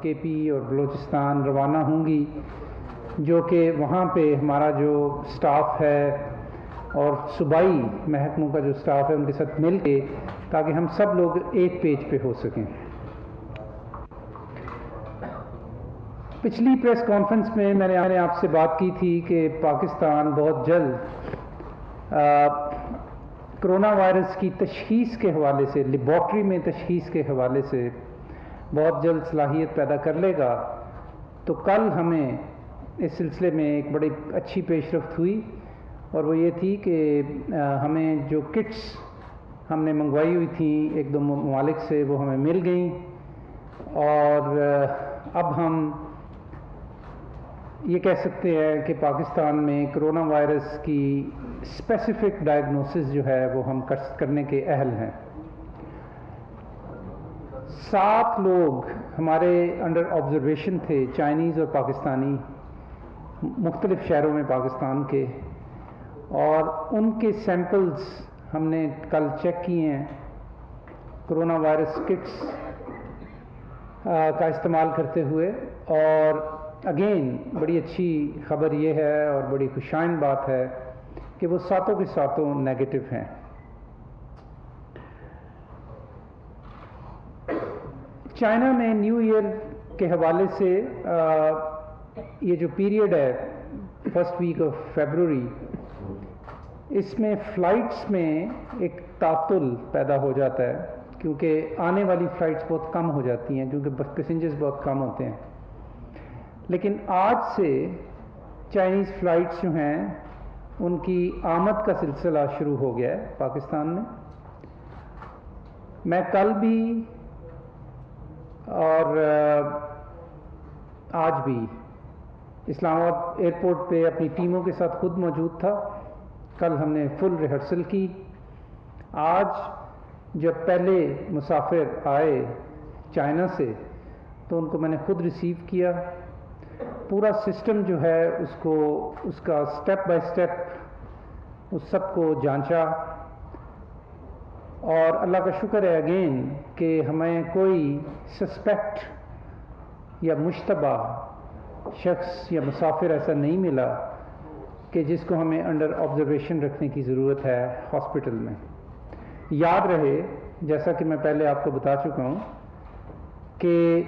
کے پی اور بلوچستان روانہ ہوں گی، جو کہ وہاں پہ ہمارا جو سٹاف ہے اور صوبائی محکموں کا جو سٹاف ہے ان کے ساتھ مل کے، تاکہ ہم سب لوگ ایک پیج پہ ہو سکیں۔ پچھلی پریس کانفرنس میں میں نے آپ سے بات کی تھی کہ پاکستان بہت جلد کرونا وائرس کی تشخیص کے حوالے سے، لیبارٹری میں تشخیص کے حوالے سے بہت جلد صلاحیت پیدا کر لے گا۔ تو کل ہمیں اس سلسلے میں ایک بڑی اچھی پیش رفت ہوئی، اور وہ یہ تھی کہ ہمیں جو کٹس ہم نے منگوائی ہوئی تھیں ایک دو ممالک سے، وہ ہمیں مل گئیں، اور اب ہم یہ کہہ سکتے ہیں کہ پاکستان میں کرونا وائرس کی اسپیسیفک ڈائگنوسس جو ہے وہ ہم کرنے کے اہل ہیں۔ 7 لوگ ہمارے انڈر آبزرویشن تھے، چائنیز اور پاکستانی، مختلف شہروں میں پاکستان کے، اور ان کے سیمپلز ہم نے کل چیک کیے ہیں کرونا وائرس کٹس کا استعمال کرتے ہوئے، اور اگین بڑی اچھی خبر یہ ہے اور بڑی خوشائن بات ہے کہ وہ 7 کے 7 نیگیٹو ہیں۔ چائنا میں نیو ایئر کے حوالے سے یہ جو پیریڈ ہے فرسٹ ویک آف فیبروری، اس میں فلائٹس میں ایک تعطل پیدا ہو جاتا ہے، کیونکہ آنے والی فلائٹس بہت کم ہو جاتی ہیں کیونکہ پیسنجرز بہت کم ہوتے ہیں۔ لیکن آج سے چائنیز فلائٹس جو ہیں ان کی آمد کا سلسلہ شروع ہو گیا ہے پاکستان میں۔ میں کل بھی اور آج بھی اسلام آباد ایئرپورٹ پہ اپنی ٹیموں کے ساتھ خود موجود تھا۔ کل ہم نے فل ریہرسل کی۔ آج جب پہلے مسافر آئے چائنا سے تو ان کو میں نے خود ریسیو کیا، پورا سسٹم جو ہے اس کا سٹیپ بائی سٹیپ اس سب کو جانچا، اور اللہ کا شکر ہے اگین کہ ہمیں کوئی سسپیکٹ یا مشتبہ شخص یا مسافر ایسا نہیں ملا کہ جس کو ہمیں انڈر آبزرویشن رکھنے کی ضرورت ہے ہاسپٹل میں۔ یاد رہے، جیسا کہ میں پہلے آپ کو بتا چکا ہوں، کہ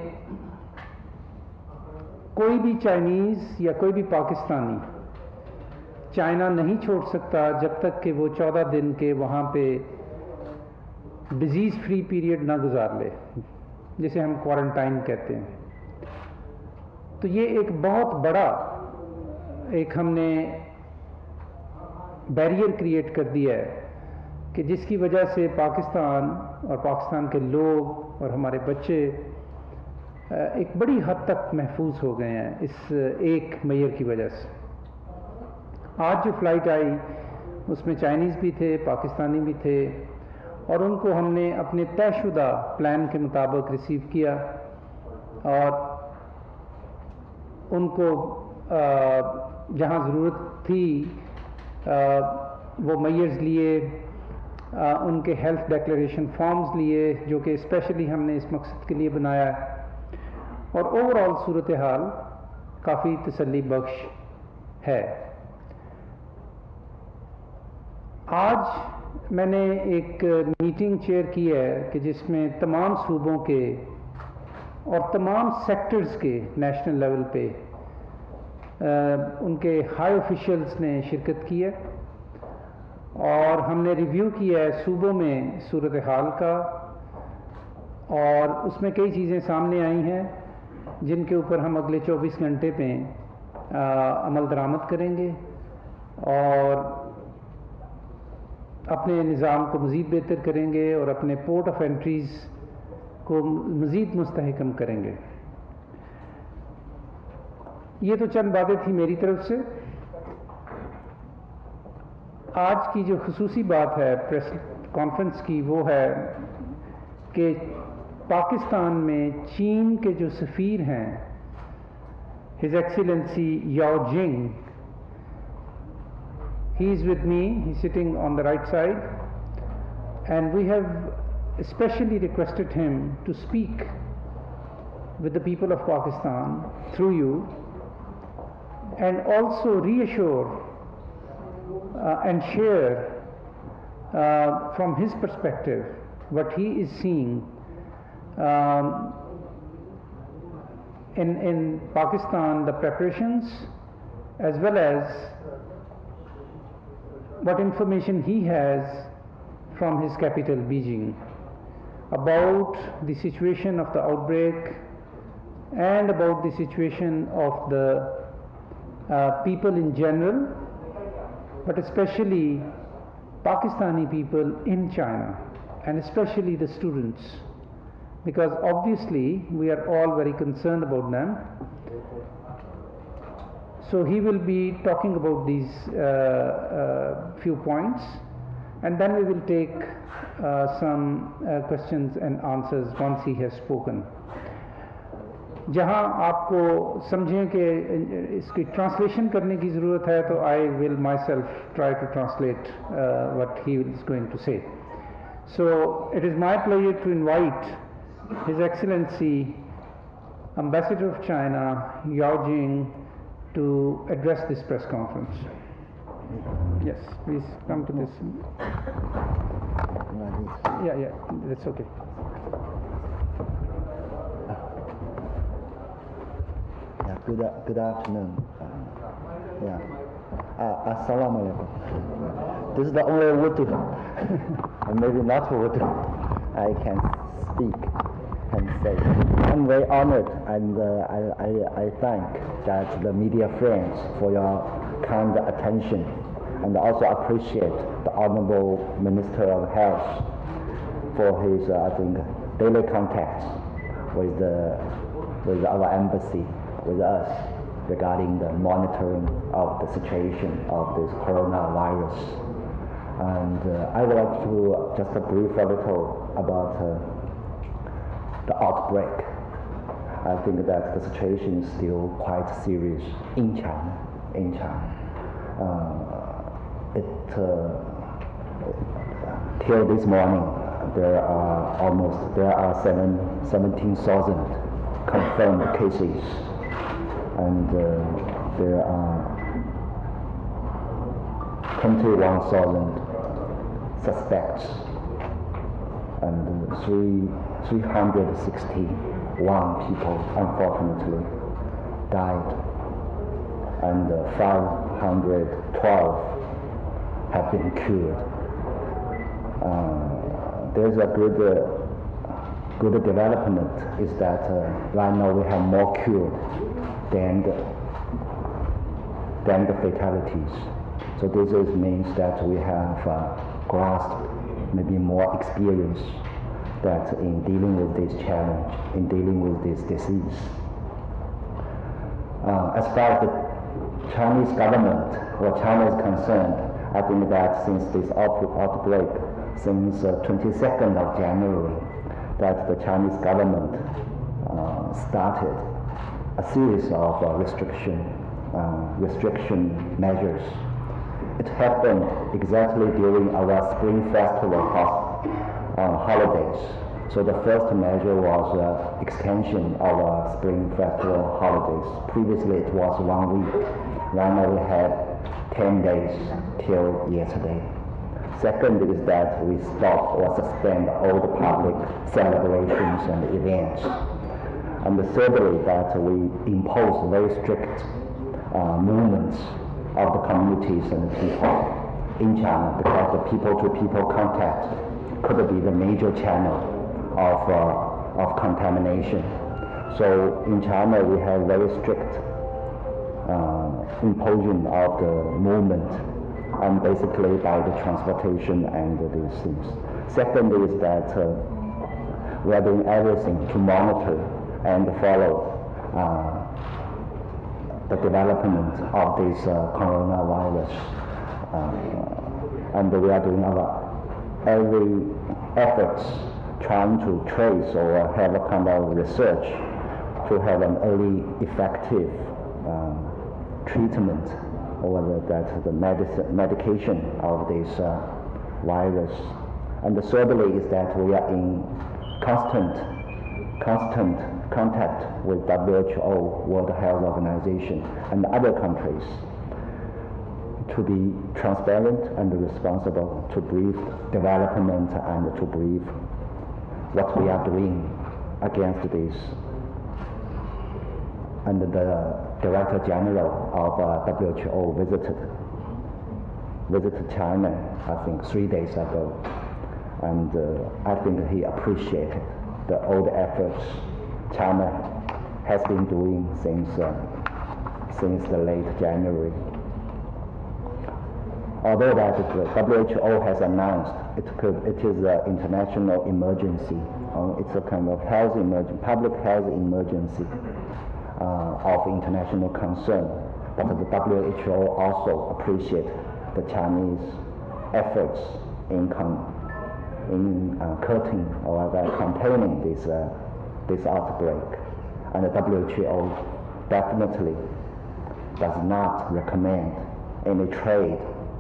کوئی بھی چائنیز یا کوئی بھی پاکستانی چائنا نہیں چھوڑ سکتا جب تک کہ وہ 14 دن کے وہاں پہ ڈیزیز فری پیریڈ نہ گزار لے، جسے ہم کوارنٹائن کہتے ہیں۔ تو یہ ایک بہت بڑا ایک ہم نے بیریئر کریٹ کر دیا ہے کہ جس کی وجہ سے پاکستان اور پاکستان کے لوگ اور ہمارے بچے ایک بڑی حد تک محفوظ ہو گئے ہیں اس ایک میئر کی وجہ سے۔ آج جو فلائٹ آئی اس میں چائنیز بھی تھے، پاکستانی بھی تھے، اور ان کو ہم نے اپنے طے شدہ پلان کے مطابق ریسیو کیا، اور ان کو جہاں ضرورت تھی وہ میئرز لیے، ان کے ہیلتھ ڈیکلیریشن فارمز لیے جو کہ اسپیشلی ہم نے اس مقصد کے لیے بنایا ہے، اور اوور آل صورتحال کافی تسلی بخش ہے۔ آج میں نے ایک میٹنگ چیئر کی ہے کہ جس میں تمام صوبوں کے اور تمام سیکٹرز کے نیشنل لیول پہ ان کے ہائی آفیشلز نے شرکت کی ہے، اور ہم نے ریویو کیا ہے صوبوں میں صورتحال کا، اور اس میں کئی چیزیں سامنے آئی ہیں جن کے اوپر ہم اگلے 24 گھنٹے پہ عمل درآمد کریں گے، اور اپنے نظام کو مزید بہتر کریں گے، اور اپنے پورٹ آف انٹریز کو مزید مستحکم کریں گے۔ یہ تو چند باتیں تھیں میری طرف سے۔ آج کی جو خصوصی بات ہے پریس کانفرنس کی وہ ہے کہ پاکستان میں چین کے جو سفیر ہیں ہز ایکسیلنسی یاؤ جنگ، he is with me, he's sitting on the right side, and we have especially requested him to speak with the people of Pakistan through you, and also reassure and share from his perspective what he is seeing in Pakistan, the preparations, as well as what information he has from his capital, Beijing, about the situation of the outbreak and about the situation of the people in general, but especially Pakistani people in China, and especially the students, because obviously we are all very concerned about them. So he will be talking about these few points, and then we will take some questions and answers once he has spoken. जहाँ आपको समझें कि इसकी translation करने की ज़रूरत है, तो I will myself try to translate what he is going to say. So it is my pleasure to invite His Excellency Ambassador of China, Yao Jing, to address this press conference. Yes, please come to this. Yeah, that's okay. Good afternoon. Assalamu alaikum. This is the only Urdu, and maybe not Urdu, I can speak and say. I'm very honored, and I thank that the media friends for your kind attention, and also appreciate the Honorable Minister of Health for his, daily contacts with our embassy, with us, regarding the monitoring of the situation of this coronavirus. And I would like to just brief a little about the outbreak. I think that the situation is still quite serious in China. Till this morning, there are 17,000 confirmed cases, and there are 21,000 suspects, and 361 people unfortunately died, and 512 have been cured. There's a good development is that right now we have more cured than the fatalities. So this means that we have grasped maybe more experience that in dealing with this challenge, in dealing with this disease. As far as the Chinese government or China is concerned, I think that since this outbreak, since 22nd of January, that the Chinese government started a series of restriction measures. It happened exactly during our Spring Festival holidays. So the first measure was extension of our Spring Festival holidays. Previously it was 1 week. Right now we had 10 days till yesterday. Second is that we stop or suspend all the public celebrations and events. And thirdly, that we impose very strict movements of the communities and people in China, because the people-to-people contact could be the major channel of contamination. So in China, we have very strict imposition of the movement, and basically by the transportation and these things. Second is that we are doing everything to monitor and follow the development of this coronavirus, and we are doing our every efforts trying to trace or have a kind of research to have an early effective treatment or the medication of this virus. And thirdly is that we are in constant constant contact with WHO, World Health Organization, and other countries to be transparent and responsible, to brief development and to brief what we are doing against this. And the Director General of WHO visited China, I think 3 days ago, and I think he appreciated all the efforts China has been doing since the late January. Although that the WHO has announced it is an international emergency, it's a kind of public health emergency of international concern, but the WHO also appreciates the Chinese efforts in curtailing or containing this outbreak, and the WHO definitely does not recommend any trade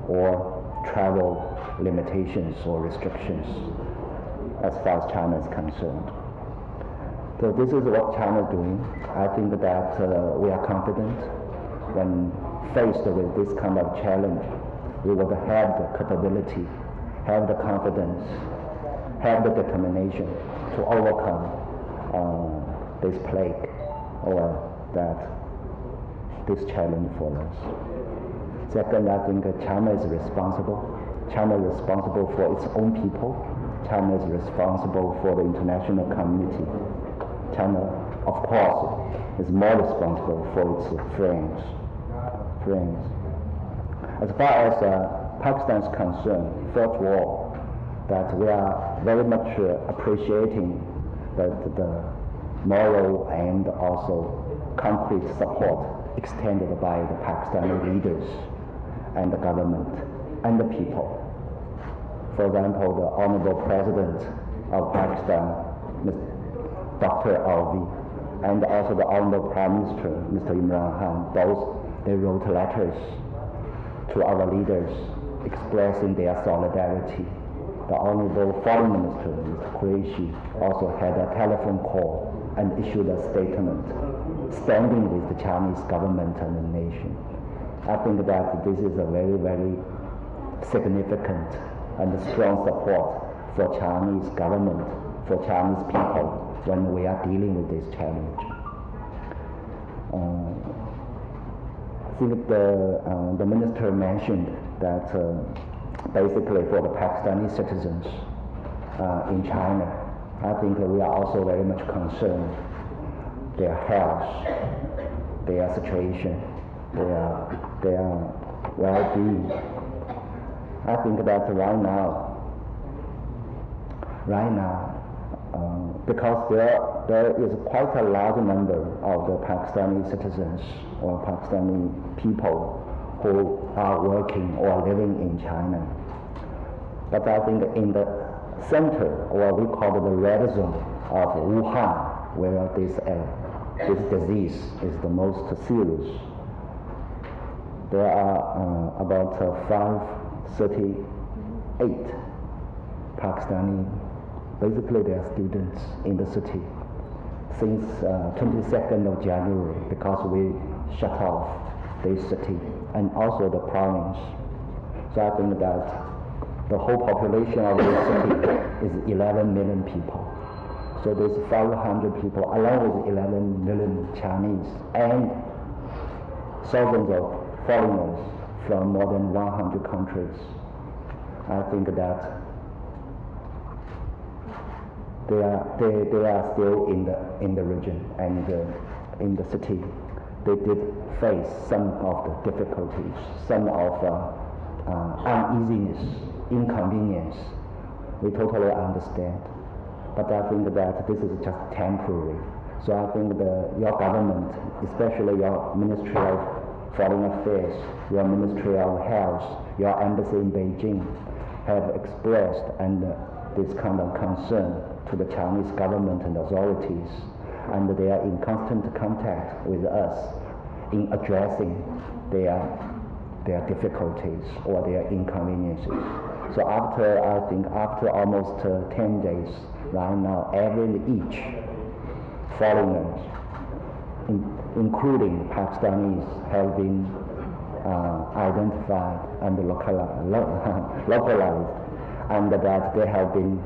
or travel limitations or restrictions as far as China is concerned. So this is what China is doing. I think that we are confident when faced with this kind of challenge, we will have the capability, have the confidence, have the determination to overcome this plague or this challenge for us. Second, I think China is responsible. China is responsible for its own people. China is responsible for the international community. China, of course, is more responsible for its friends. As far as Pakistan is concerned, first of all, that we are very much appreciating the moral and also concrete support extended by the Pakistani leaders and the government and the people. For example, the Honorable President of Pakistan, Dr. Alvi, and also the Honorable Prime Minister, Mr. Imran Khan, they wrote letters to our leaders expressing their solidarity. The Honorable Foreign Minister, Mr. Qureshi, also had a telephone call and issued a statement standing with the Chinese government and the nation. I think that this is a very, very significant and strong support for Chinese government, for Chinese people when we are dealing with this challenge. I think the minister mentioned that basically for the Pakistani citizens in China, I think we are also very much concerned their health, their situation, their well-being. I think that right now, because there is quite a large number of the Pakistani citizens or Pakistani people who are working or living in China. But I think in the center, or we call it the red zone of Wuhan, where this disease is the most serious, there are about 538 Pakistani, basically they are students in the city since 22nd of January, because we shut off this city and also the province. So I think that the whole population of this city is 11 million people. So there's 500 people, along with 11 million Chinese and thousands of foreigners from more than 100 countries. I think that they are still in the region and in the city. They did face some of the difficulties, some of uneasiness, inconvenience. We totally understand. But I think that this is just temporary. So I think your government, especially your Ministry of Foreign Affairs, your Ministry of Health, your embassy in Beijing, have expressed this kind of concern to the Chinese government and authorities, and they are in constant contact with us in addressing their difficulties or their inconveniences. So after almost 10 days, right now, foreigners, including Pakistanis, have been identified and localized, and that they have been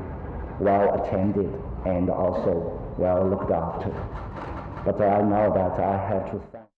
well attended and also well looked after. But I know that I have to thank